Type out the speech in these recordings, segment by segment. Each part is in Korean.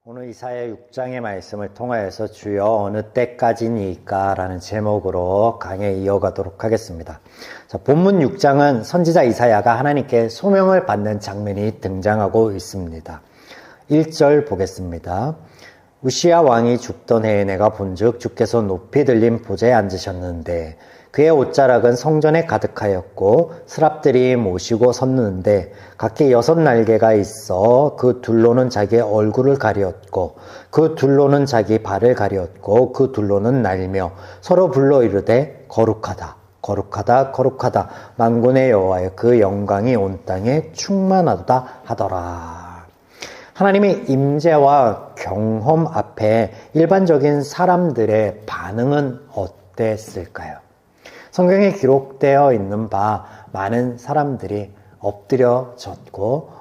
오늘 이사야 6장의 말씀을 통하여서 주여 어느 때까지니까 라는 제목으로 강해 이어가도록 하겠습니다. 자, 본문 6장은 선지자 이사야가 하나님께 소명을 받는 장면이 등장하고 있습니다. 1절 보겠습니다. 우시야 왕이 죽던 해에 내가 본즉 주께서 높이 들린 보좌에 앉으셨는데 그의 옷자락은 성전에 가득하였고 스랍들이 모시고 섰는데 각기 6날개가 있어 그 둘로는 자기의 얼굴을 가리었고 그 둘로는 자기 발을 가리었고 그 둘로는 날며 서로 불러 이르되 거룩하다 거룩하다 거룩하다 만군의 여호와여 그 영광이 온 땅에 충만하도다 하더라. 하나님의 임재와 경험 앞에 일반적인 사람들의 반응은 어땠을까요? 성경에 기록되어 있는 바 많은 사람들이 엎드려졌고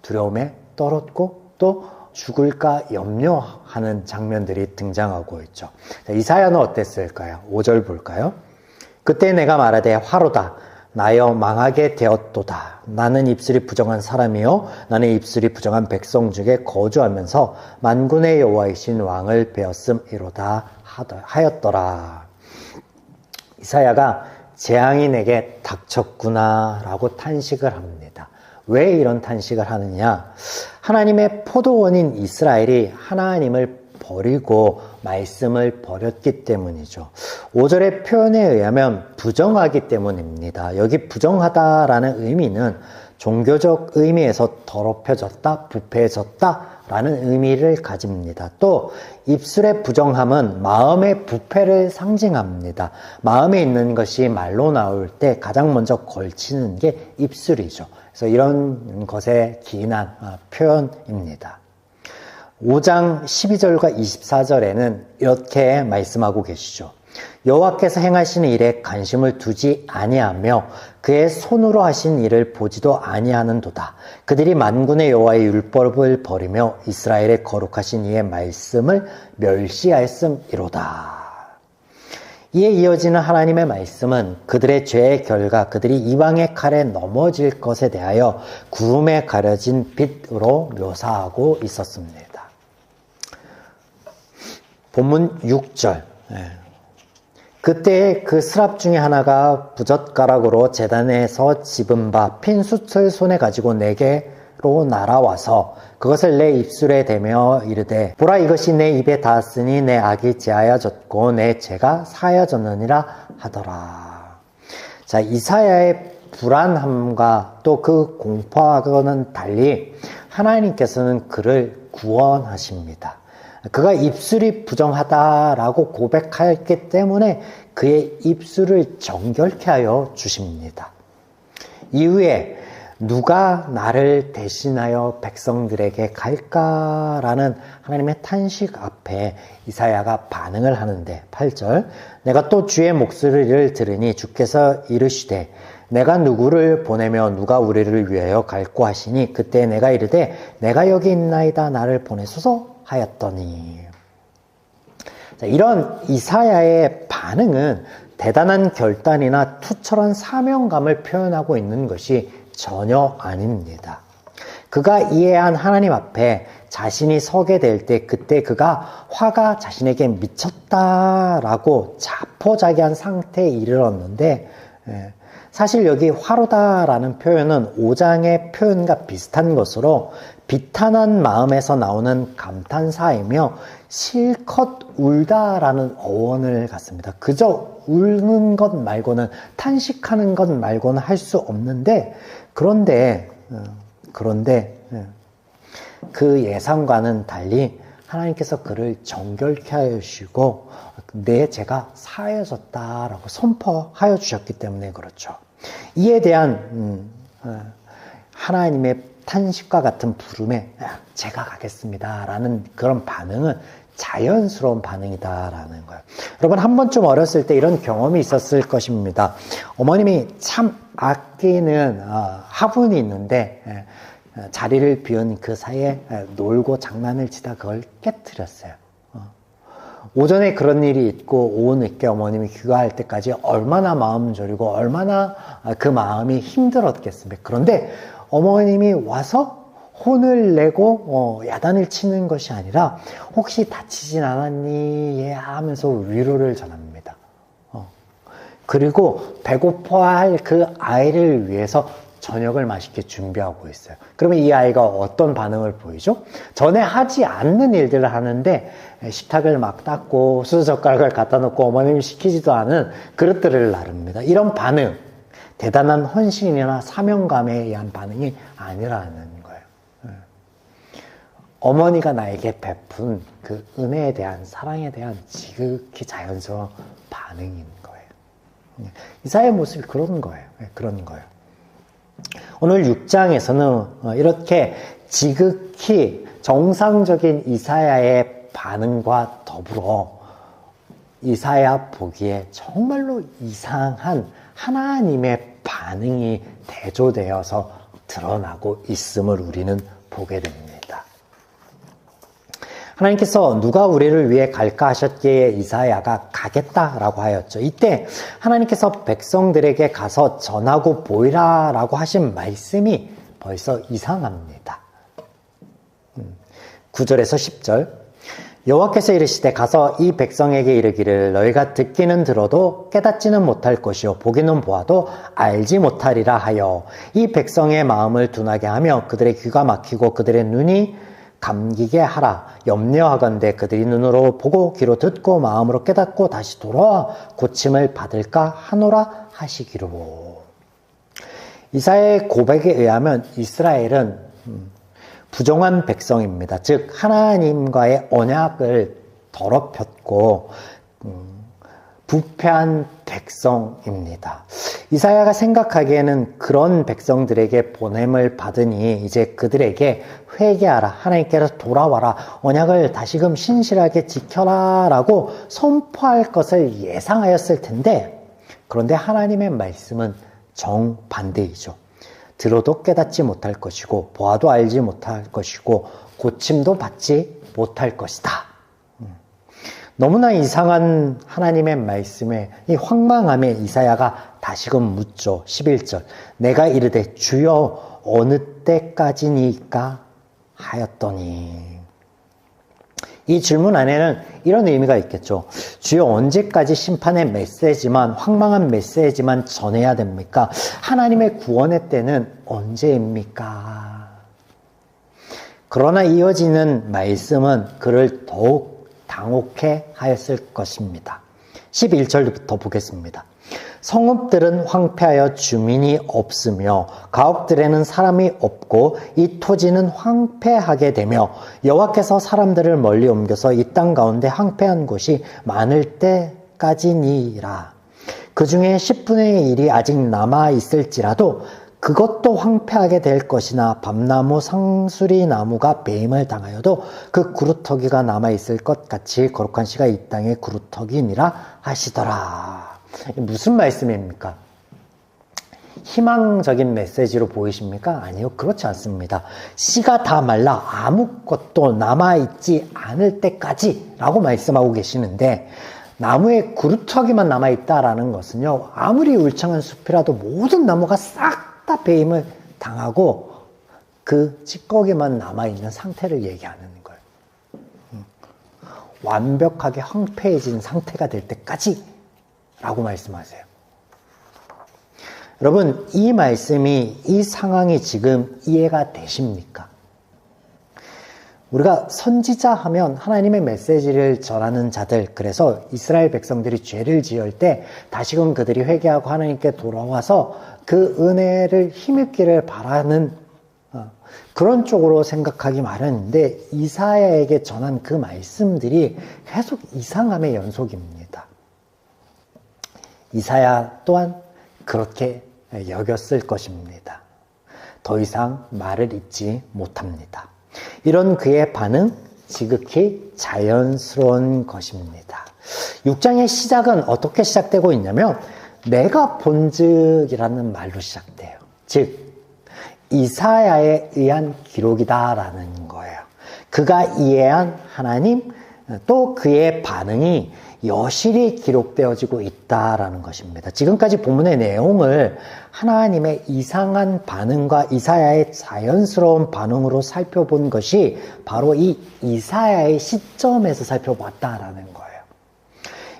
두려움에 떨었고 또 죽을까 염려하는 장면들이 등장하고 있죠. 이사야는 어땠을까요? 5절 볼까요? 그때 내가 말하되 화로다 나여 망하게 되었도다. 나는 입술이 부정한 사람이요 나는 입술이 부정한 백성 중에 거주하면서 만군의 여호와이신 왕을 배었음이로다 하였더라. 이사야가 재앙이 내게 닥쳤구나 라고 탄식을 합니다. 왜 이런 탄식을 하느냐? 하나님의 포도원인 이스라엘이 하나님을 버리고 말씀을 버렸기 때문이죠. 5절의 표현에 의하면 부정하기 때문입니다. 여기 부정하다라는 의미는 종교적 의미에서 더럽혀졌다, 부패해졌다 라는 의미를 가집니다. 또 입술의 부정함은 마음의 부패를 상징합니다. 마음에 있는 것이 말로 나올 때 가장 먼저 걸치는 게 입술이죠. 그래서 이런 것에 기인한 표현입니다. 5장 12절과 24절에는 이렇게 말씀하고 계시죠. 여호와께서 행하시는 일에 관심을 두지 아니하며 그의 손으로 하신 일을 보지도 아니하는도다. 그들이 만군의 여호와의 율법을 버리며 이스라엘의 거룩하신 이의 말씀을 멸시하였음이로다. 이에 이어지는 하나님의 말씀은 그들의 죄의 결과 그들이 이방의 칼에 넘어질 것에 대하여 구름에 가려진 빛으로 묘사하고 있었습니다. 본문 6절 그때 그 스랍 중에 하나가 부젓가락으로 제단에서 집은 바 핀 숯을 손에 가지고 내게로 날아와서 그것을 내 입술에 대며 이르되 보라 이것이 내 입에 닿았으니 내 악이 제하여졌고 내 죄가 사하여졌느니라 하더라. 자, 이사야의 불안함과 또 그 공포하고는 달리 하나님께서는 그를 구원하십니다. 그가 입술이 부정하다라고 고백했기 때문에 그의 입술을 정결케 하여 주십니다. 이후에 누가 나를 대신하여 백성들에게 갈까라는 하나님의 탄식 앞에 이사야가 반응을 하는데 8절 내가 또 주의 목소리를 들으니 주께서 이르시되 내가 누구를 보내며 누가 우리를 위하여 갈고 하시니 그때 내가 이르되 내가 여기 있나이다 나를 보내소서 하였더니. 자, 이런 이사야의 반응은 대단한 결단이나 투철한 사명감을 표현하고 있는 것이 전혀 아닙니다. 그가 이해한 하나님 앞에 자신이 서게 될 때 그때 그가 화가 자신에게 미쳤다라고 자포자기한 상태에 이르렀는데 사실 여기 화로다라는 표현은 5장의 표현과 비슷한 것으로 비탄한 마음에서 나오는 감탄사이며 실컷 울다라는 어원을 갖습니다. 그저 우는 것 말고는 탄식하는 것 말고는 할 수 없는데 그런데 그 예상과는 달리 하나님께서 그를 정결케 하여 주시고 내 죄가 사하여졌다라고 선포하여 주셨기 때문에 그렇죠. 이에 대한 하나님의 탄식과 같은 부름에 제가 가겠습니다 라는 그런 반응은 자연스러운 반응이다라는 거예요. 여러분 한 번쯤 어렸을 때 이런 경험이 있었을 것입니다. 어머님이 참 아끼는 화분이 있는데 자리를 비운 그 사이에 놀고 장난을 치다 그걸 깨트렸어요. 오전에 그런 일이 있고 오후 늦게 어머님이 귀가할 때까지 얼마나 마음 졸이고 얼마나 그 마음이 힘들었겠습니까? 그런데 어머님이 와서 혼을 내고 야단을 치는 것이 아니라 혹시 다치진 않았니? 예 하면서 위로를 전합니다. 그리고 배고파할 그 아이를 위해서 저녁을 맛있게 준비하고 있어요. 그러면 이 아이가 어떤 반응을 보이죠? 전에 하지 않는 일들을 하는데 식탁을 막 닦고 수저젓가락을 갖다 놓고 어머님이 시키지도 않은 그릇들을 나릅니다. 이런 반응, 대단한 헌신이나 사명감에 의한 반응이 아니라는 거예요. 어머니가 나에게 베푼 그 은혜에 대한, 사랑에 대한 지극히 자연스러운 반응인 거예요. 이사야의 모습이 그런 거예요. 그런 거예요. 오늘 6장에서는 이렇게 지극히 정상적인 이사야의 반응과 더불어 이사야 보기에 정말로 이상한 하나님의 반응이 대조되어서 드러나고 있음을 우리는 보게 됩니다. 하나님께서 누가 우리를 위해 갈까 하셨기에 이사야가 가겠다라고 하였죠. 이때 하나님께서 백성들에게 가서 전하고 보이라라고 하신 말씀이 벌써 이상합니다. 9절에서 10절 여호와께서 이르시되 가서 이 백성에게 이르기를 너희가 듣기는 들어도 깨닫지는 못할 것이요 보기는 보아도 알지 못하리라 하여 이 백성의 마음을 둔하게 하며 그들의 귀가 막히고 그들의 눈이 감기게 하라. 염려하건대 그들이 눈으로 보고 귀로 듣고 마음으로 깨닫고 다시 돌아와 고침을 받을까 하노라 하시기로. 이사야의 고백에 의하면 이스라엘은 부정한 백성입니다. 즉 하나님과의 언약을 더럽혔고 부패한 백성입니다. 이사야가 생각하기에는 그런 백성들에게 보냄을 받으니 이제 그들에게 회개하라, 하나님께로 돌아와라, 언약을 다시금 신실하게 지켜라 라고 선포할 것을 예상하였을 텐데, 그런데 하나님의 말씀은 정반대이죠. 들어도 깨닫지 못할 것이고 보아도 알지 못할 것이고 고침도 받지 못할 것이다. 너무나 이상한 하나님의 말씀에 이 황망함에 이사야가 다시금 묻죠. 11절 내가 이르되 주여 어느 때까지니까 하였더니. 이 질문 안에는 이런 의미가 있겠죠. 주여 언제까지 심판의 메시지만, 황망한 메시지만 전해야 됩니까? 하나님의 구원의 때는 언제입니까? 그러나 이어지는 말씀은 그를 더욱 당혹해 하였을 것입니다. 11절부터 보겠습니다. 성읍들은 황폐하여 주민이 없으며 가옥들에는 사람이 없고 이 토지는 황폐하게 되며 여호와께서 사람들을 멀리 옮겨서 이 땅 가운데 황폐한 곳이 많을 때까지니라. 그 중에 10분의 1이 아직 남아 있을지라도 그것도 황폐하게 될 것이나 밤나무 상수리 나무가 배임을 당하여도 그 구루터기가 남아 있을 것 같이 거룩한 씨가 이 땅의 구루터기니라 하시더라. 무슨 말씀입니까? 희망적인 메시지로 보이십니까? 아니요, 그렇지 않습니다. 씨가 다 말라 아무것도 남아있지 않을 때까지 라고 말씀하고 계시는데, 나무에 구루터기만 남아있다라는 것은요, 아무리 울창한 숲이라도 모든 나무가 싹 다 배임을 당하고 그 찌꺼기만 남아있는 상태를 얘기하는 거예요. 완벽하게 황폐해진 상태가 될 때까지 라고 말씀하세요. 여러분, 이 말씀이, 이 상황이 지금 이해가 되십니까? 우리가 선지자 하면 하나님의 메시지를 전하는 자들, 그래서 이스라엘 백성들이 죄를 지을 때 다시금 그들이 회개하고 하나님께 돌아와서 그 은혜를 힘입기를 바라는 그런 쪽으로 생각하기 마련인데, 이사야에게 전한 그 말씀들이 계속 이상함의 연속입니다. 이사야 또한 그렇게 여겼을 것입니다. 더 이상 말을 잇지 못합니다. 이런 그의 반응, 지극히 자연스러운 것입니다. 6장의 시작은 어떻게 시작되고 있냐면 내가 본즉이라는 말로 시작돼요. 즉 이사야에 의한 기록이다라는 거예요. 그가 이해한 하나님, 또 그의 반응이 여실히 기록되어지고 있다라는 것입니다. 지금까지 본문의 내용을 하나님의 이상한 반응과 이사야의 자연스러운 반응으로 살펴본 것이 바로 이 이사야의 시점에서 살펴봤다라는 거예요.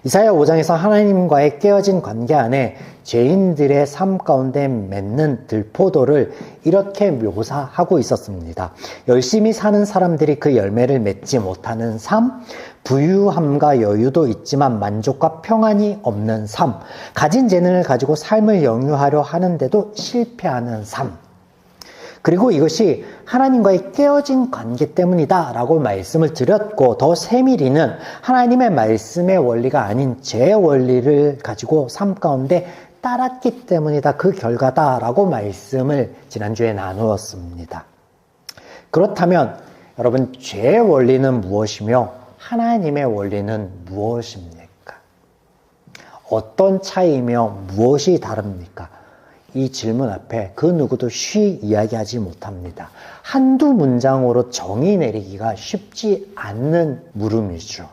이사야 5장에서 하나님과의 깨어진 관계 안에 죄인들의 삶 가운데 맺는 들포도를 이렇게 묘사하고 있었습니다. 열심히 사는 사람들이 그 열매를 맺지 못하는 삶, 부유함과 여유도 있지만 만족과 평안이 없는 삶, 가진 재능을 가지고 삶을 영유하려 하는데도 실패하는 삶, 그리고 이것이 하나님과의 깨어진 관계 때문이다 라고 말씀을 드렸고, 더 세밀히는 하나님의 말씀의 원리가 아닌 제 원리를 가지고 삶 가운데 따랐기 때문이다, 그 결과다 라고 말씀을 지난주에 나누었습니다. 그렇다면 여러분, 죄의 원리는 무엇이며 하나님의 원리는 무엇입니까? 어떤 차이이며 무엇이 다릅니까? 이 질문 앞에 그 누구도 쉬 이야기하지 못합니다. 한두 문장으로 정의 내리기가 쉽지 않는 물음이죠.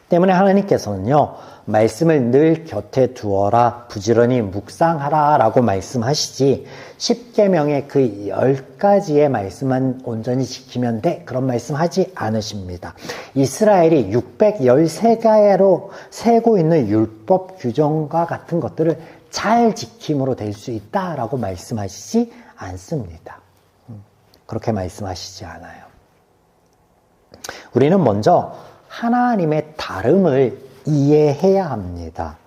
때문에 하나님께서는요, 말씀을 늘 곁에 두어라, 부지런히 묵상하라 라고 말씀하시지 10계명의 그 10가지의 말씀만 온전히 지키면 돼, 그런 말씀하지 않으십니다. 이스라엘이 613가지로 세고 있는 율법 규정과 같은 것들을 잘 지킴으로 될 수 있다라고 말씀하시지 않습니다. 그렇게 말씀하시지 않아요. 우리는 먼저 하나님의 다름을 이해해야 합니다.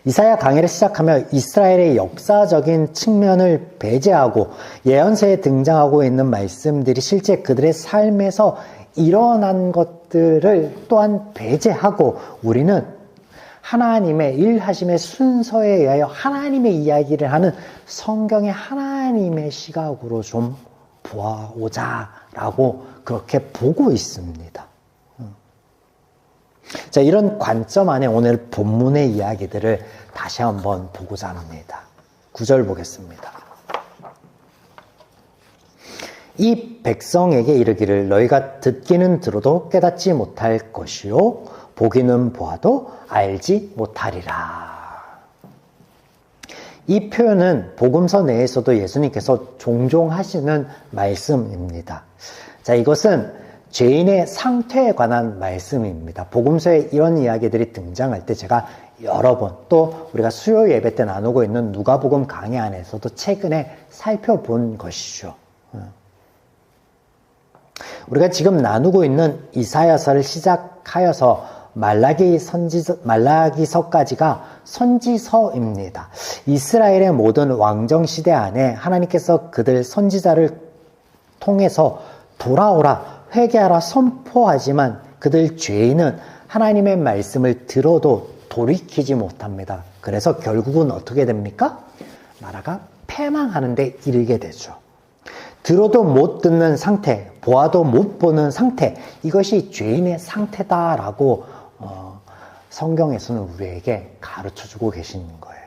이사야 강해를 시작하며 이스라엘의 역사적인 측면을 배제하고 예언서에 등장하고 있는 말씀들이 실제 그들의 삶에서 일어난 것들을 또한 배제하고 우리는 하나님의 일하심의 순서에 의하여 하나님의 이야기를 하는 성경의 하나님의 시각으로 좀 보아오자 라고 그렇게 보고 있습니다. 자, 이런 관점 안에 오늘 본문의 이야기들을 다시 한번 보고자 합니다. 9절 보겠습니다. 이 백성에게 이르기를 너희가 듣기는 들어도 깨닫지 못할 것이요 보기는 보아도 알지 못하리라. 이 표현은 복음서 내에서도 예수님께서 종종 하시는 말씀입니다. 자, 이것은 죄인의 상태에 관한 말씀입니다. 복음서에 이런 이야기들이 등장할 때 제가 여러 번, 또 우리가 수요 예배 때 나누고 있는 누가복음 강의 안에서도 최근에 살펴본 것이죠. 우리가 지금 나누고 있는 이사야서를 시작하여서 말라기서까지가 선지서입니다. 이스라엘의 모든 왕정 시대 안에 하나님께서 그들 선지자를 통해서 돌아오라, 회개하라 선포하지만 그들 죄인은 하나님의 말씀을 들어도 돌이키지 못합니다. 그래서 결국은 어떻게 됩니까? 나라가 패망하는 데 이르게 되죠. 들어도 못 듣는 상태, 보아도 못 보는 상태, 이것이 죄인의 상태다라고 성경에서는 우리에게 가르쳐주고 계시는 거예요.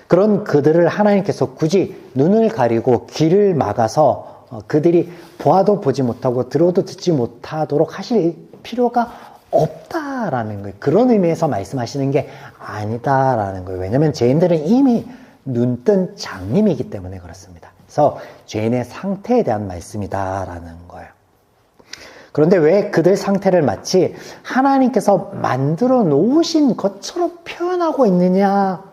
그런 그들을 하나님께서 굳이 눈을 가리고 귀를 막아서 그들이 보아도 보지 못하고 들어도 듣지 못하도록 하실 필요가 없다라는 거예요. 그런 의미에서 말씀하시는 게 아니다라는 거예요. 왜냐하면 죄인들은 이미 눈뜬 장님이기 때문에 그렇습니다. 그래서 죄인의 상태에 대한 말씀이다라는 거예요. 그런데 왜 그들 상태를 마치 하나님께서 만들어 놓으신 것처럼 표현하고 있느냐?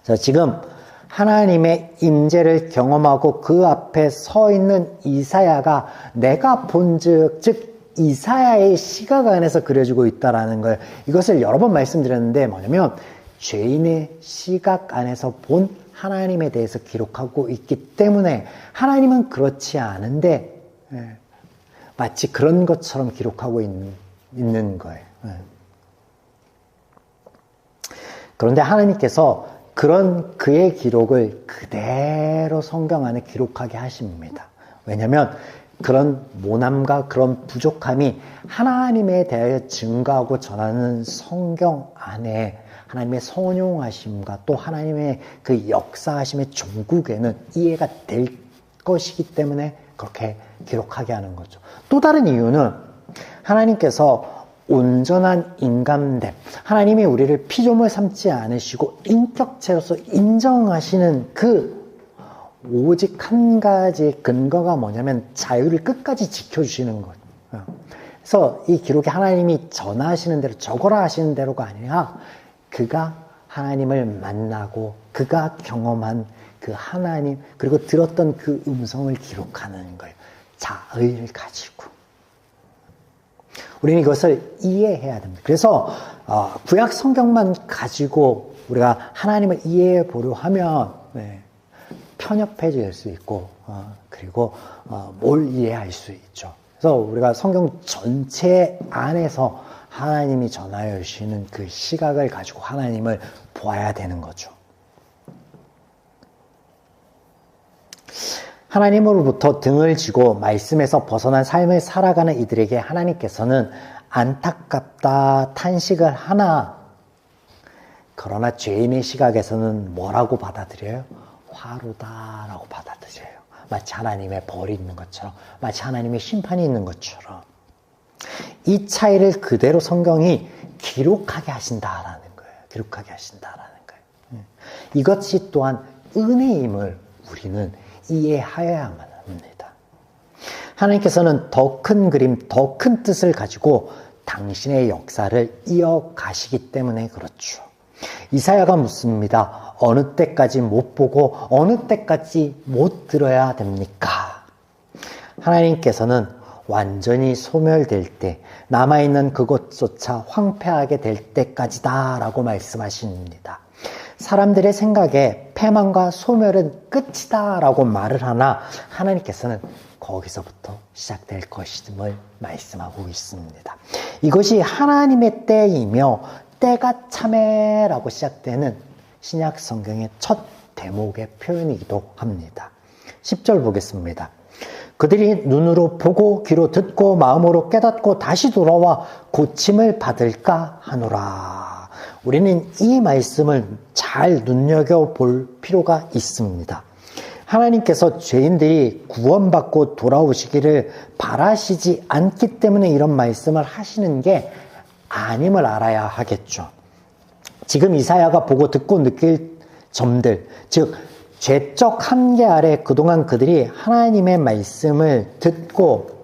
자, 지금 하나님의 임재를 경험하고 그 앞에 서 있는 이사야가 내가 본즉, 즉 이사야의 시각 안에서 그려지고 있다라는 걸, 이것을 여러 번 말씀드렸는데 뭐냐면 죄인의 시각 안에서 본 하나님에 대해서 기록하고 있기 때문에 하나님은 그렇지 않은데 마치 그런 것처럼 기록하고 있는 거예요. 그런데 하나님께서 그런 그의 기록을 그대로 성경 안에 기록하게 하십니다. 왜냐하면 그런 모남과 그런 부족함이 하나님에 대하여 증거하고 전하는 성경 안에 하나님의 선용하심과 또 하나님의 그 역사하심의 종국에는 이해가 될 것이기 때문에 그렇게 기록하게 하는 거죠. 또 다른 이유는 하나님께서 온전한 인간됨, 하나님이 우리를 피조물 삼지 않으시고 인격체로서 인정하시는 그 오직 한 가지 근거가 뭐냐면 자유를 끝까지 지켜주시는 것. 그래서 이 기록이 하나님이 전하시는 대로 적어라 하시는 대로가 아니라 그가 하나님을 만나고 그가 경험한 그 하나님 그리고 들었던 그 음성을 기록하는 거예요. 자의를 가지고. 우리는 이것을 이해해야 됩니다. 그래서 구약 성경만 가지고 우리가 하나님을 이해해 보려 하면 편협해질 수 있고 그리고 뭘 이해할 수 있죠. 그래서 우리가 성경 전체 안에서 하나님이 전하여 주시는 그 시각을 가지고 하나님을 보아야 되는 거죠. 하나님으로부터 등을 쥐고 말씀에서 벗어난 삶을 살아가는 이들에게 하나님께서는 안타깝다 탄식을 하나 그러나 죄인의 시각에서는 뭐라고 받아들여요? 화로다라고 받아들여요. 마치 하나님의 벌이 있는 것처럼 마치 하나님의 심판이 있는 것처럼 이 차이를 그대로 성경이 기록하게 하신다라는 거예요. 기록하게 하신다라는 거예요. 이것이 또한 은혜임을 우리는 이해하여야만 합니다. 하나님께서는 더 큰 그림, 더 큰 뜻을 가지고 당신의 역사를 이어가시기 때문에 그렇죠. 이사야가 묻습니다. 어느 때까지 못 보고 어느 때까지 못 들어야 됩니까? 하나님께서는 완전히 소멸될 때 남아있는 그것조차 황폐하게 될 때까지다 라고 말씀하십니다. 사람들의 생각에 패망과 소멸은 끝이다 라고 말을 하나 하나님께서는 거기서부터 시작될 것임을 말씀하고 있습니다. 이것이 하나님의 때이며 때가 참에라고 시작되는 신약 성경의 첫 대목의 표현이기도 합니다. 10절 보겠습니다. 그들이 눈으로 보고 귀로 듣고 마음으로 깨닫고 다시 돌아와 고침을 받을까 하노라. 우리는 이 말씀을 잘 눈여겨볼 필요가 있습니다. 하나님께서 죄인들이 구원받고 돌아오시기를 바라시지 않기 때문에 이런 말씀을 하시는 게 아님을 알아야 하겠죠. 지금 이사야가 보고 듣고 느낄 점들, 즉 죄적 한계 아래 그동안 그들이 하나님의 말씀을 듣고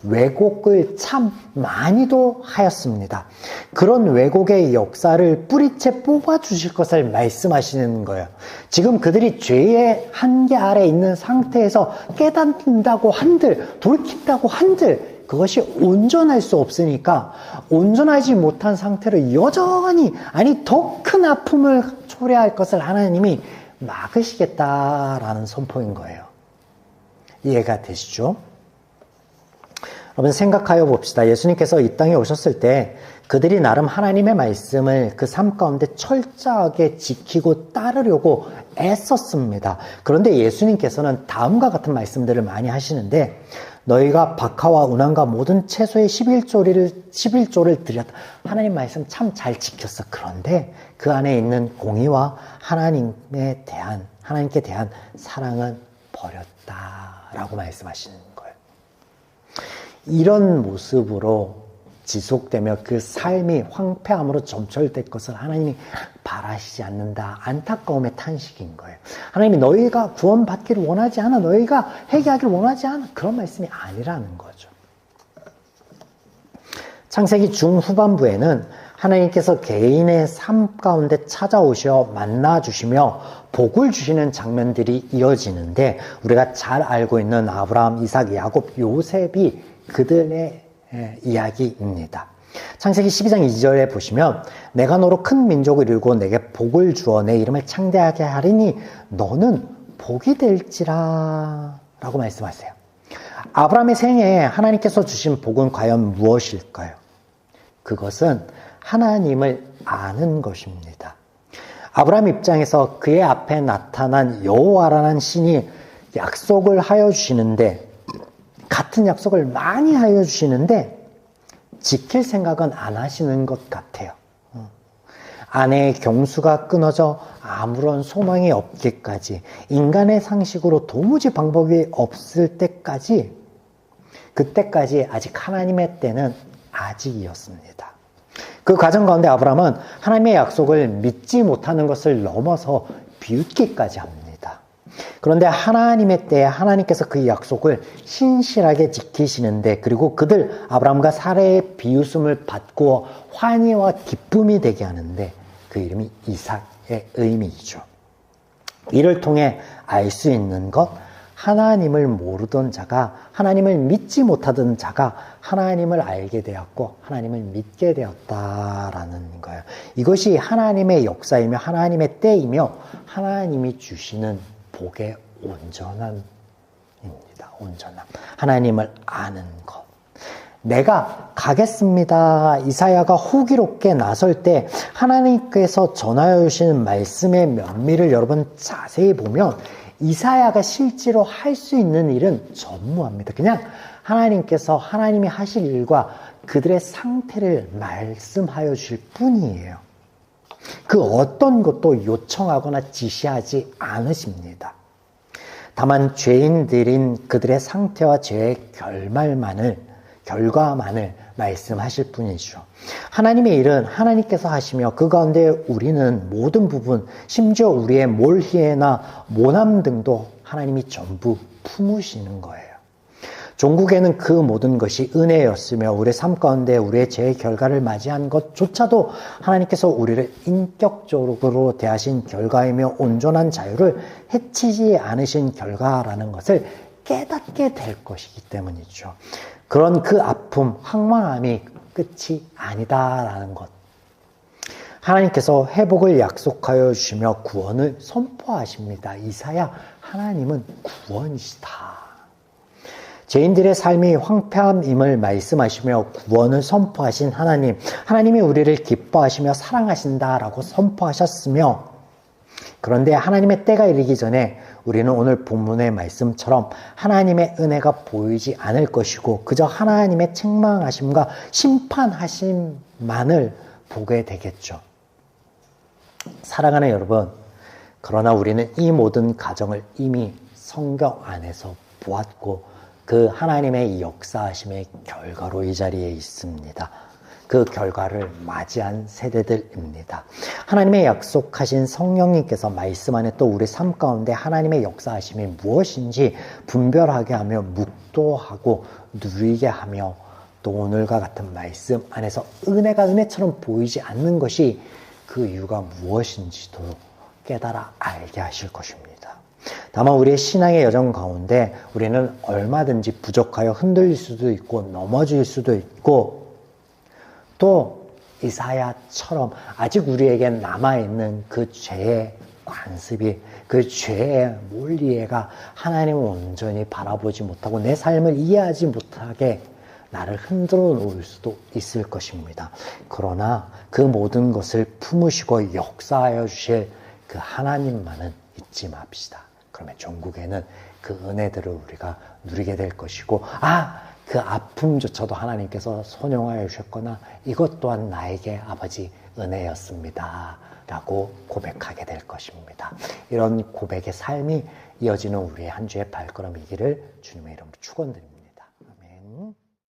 왜곡을 참 많이도 하였습니다. 그런 왜곡의 역사를 뿌리채 뽑아주실 것을 말씀하시는 거예요. 지금 그들이 죄의 한계 아래 있는 상태에서 깨닫는다고 한들, 돌이킨다고 한들 그것이 온전할 수 없으니까 온전하지 못한 상태로 여전히 아니 더 큰 아픔을 초래할 것을 하나님이 막으시겠다라는 선포인 거예요. 이해가 되시죠? 여러분 생각하여 봅시다. 예수님께서 이 땅에 오셨을 때 그들이 나름 하나님의 말씀을 그 삶 가운데 철저하게 지키고 따르려고 애썼습니다. 그런데 예수님께서는 다음과 같은 말씀들을 많이 하시는데 너희가 박하와 운항과 모든 채소의 11조를 드렸다. 하나님 말씀 참 잘 지켰어. 그런데 그 안에 있는 공의와 하나님께 대한 사랑은 버렸다라고 말씀하시는 거예요. 이런 모습으로 지속되며 그 삶이 황폐함으로 점철될 것을 하나님이 바라시지 않는다. 안타까움의 탄식인 거예요. 하나님이 너희가 구원받기를 원하지 않아. 너희가 회개하기를 원하지 않아. 그런 말씀이 아니라는 거죠. 창세기 중후반부에는 하나님께서 개인의 삶 가운데 찾아오셔 만나주시며 복을 주시는 장면들이 이어지는데 우리가 잘 알고 있는 아브라함, 이삭, 야곱, 요셉이 그들의 이야기입니다. 창세기 12장 2절에 보시면 내가 너로 큰 민족을 이루고 내게 복을 주어 내 이름을 창대하게 하리니 너는 복이 될지라 라고 말씀하세요. 아브라함의 생애에 하나님께서 주신 복은 과연 무엇일까요? 그것은 하나님을 아는 것입니다. 아브라함 입장에서 그의 앞에 나타난 여호와라는 신이 약속을 하여 주시는데 같은 약속을 많이 하여 주시는데 지킬 생각은 안 하시는 것 같아요. 아내의 경수가 끊어져 아무런 소망이 없기까지 인간의 상식으로 도무지 방법이 없을 때까지 그때까지 아직 하나님의 때는 아직이었습니다. 그 과정 가운데 아브라함은 하나님의 약속을 믿지 못하는 것을 넘어서 비웃기까지 합니다. 그런데 하나님의 때에 하나님께서 그 약속을 신실하게 지키시는데, 그리고 그들 아브라함과 사라의 비웃음을 받고 환희와 기쁨이 되게 하는데 그 이름이 이삭의 의미이죠. 이를 통해 알 수 있는 것, 하나님을 모르던 자가, 하나님을 믿지 못하던 자가 하나님을 알게 되었고 하나님을 믿게 되었다라는 거예요. 이것이 하나님의 역사이며 하나님의 때이며 하나님이 주시는 복의 온전함입니다. 온전함. 하나님을 아는 것. 내가 가겠습니다. 이사야가 호기롭게 나설 때 하나님께서 전하여 주시는 말씀의 면밀을 여러분 자세히 보면 이사야가 실제로 할 수 있는 일은 전무합니다. 그냥 하나님께서 하나님이 하실 일과 그들의 상태를 말씀하여 주실 뿐이에요. 그 어떤 것도 요청하거나 지시하지 않으십니다. 다만 죄인들인 그들의 상태와 죄의 결과만을 말씀하실 뿐이죠. 하나님의 일은 하나님께서 하시며 그 가운데 우리는 모든 부분, 심지어 우리의 몰희애나 모남 등도 하나님이 전부 품으시는 거예요. 종국에는 그 모든 것이 은혜였으며 우리의 삶 가운데 우리의 죄의 결과를 맞이한 것조차도 하나님께서 우리를 인격적으로 대하신 결과이며 온전한 자유를 해치지 않으신 결과라는 것을 깨닫게 될 것이기 때문이죠. 그런 그 아픔, 황망함이 끝이 아니다라는 것. 하나님께서 회복을 약속하여 주시며 구원을 선포하십니다. 이사야, 하나님은 구원이시다. 죄인들의 삶이 황폐함임을 말씀하시며 구원을 선포하신 하나님, 하나님이 우리를 기뻐하시며 사랑하신다라고 선포하셨으며, 그런데 하나님의 때가 이르기 전에 우리는 오늘 본문의 말씀처럼 하나님의 은혜가 보이지 않을 것이고 그저 하나님의 책망하심과 심판하심만을 보게 되겠죠. 사랑하는 여러분, 그러나 우리는 이 모든 과정을 이미 성경 안에서 보았고 그 하나님의 역사하심의 결과로 이 자리에 있습니다. 그 결과를 맞이한 세대들입니다. 하나님의 약속하신 성령님께서 말씀 안에 또 우리 삶 가운데 하나님의 역사하심이 무엇인지 분별하게 하며 묵도하고 누리게 하며 또 오늘과 같은 말씀 안에서 은혜가 은혜처럼 보이지 않는 것이 그 이유가 무엇인지도 깨달아 알게 하실 것입니다. 다만 우리의 신앙의 여정 가운데 우리는 얼마든지 부족하여 흔들릴 수도 있고 넘어질 수도 있고 또 이사야처럼 아직 우리에게 남아있는 그 죄의 관습이, 그 죄의 몰리애가 하나님을 온전히 바라보지 못하고 내 삶을 이해하지 못하게 나를 흔들어 놓을 수도 있을 것입니다. 그러나 그 모든 것을 품으시고 역사하여 주실 그 하나님만은 잊지 맙시다. 그러면 종국에는 그 은혜들을 우리가 누리게 될 것이고, 그 아픔조차도 하나님께서 손용하여 주셨거나 이것 또한 나에게 아버지 은혜였습니다 라고 고백하게 될 것입니다. 이런 고백의 삶이 이어지는 우리의 한 주의 발걸음이기를 주님의 이름으로 축원드립니다.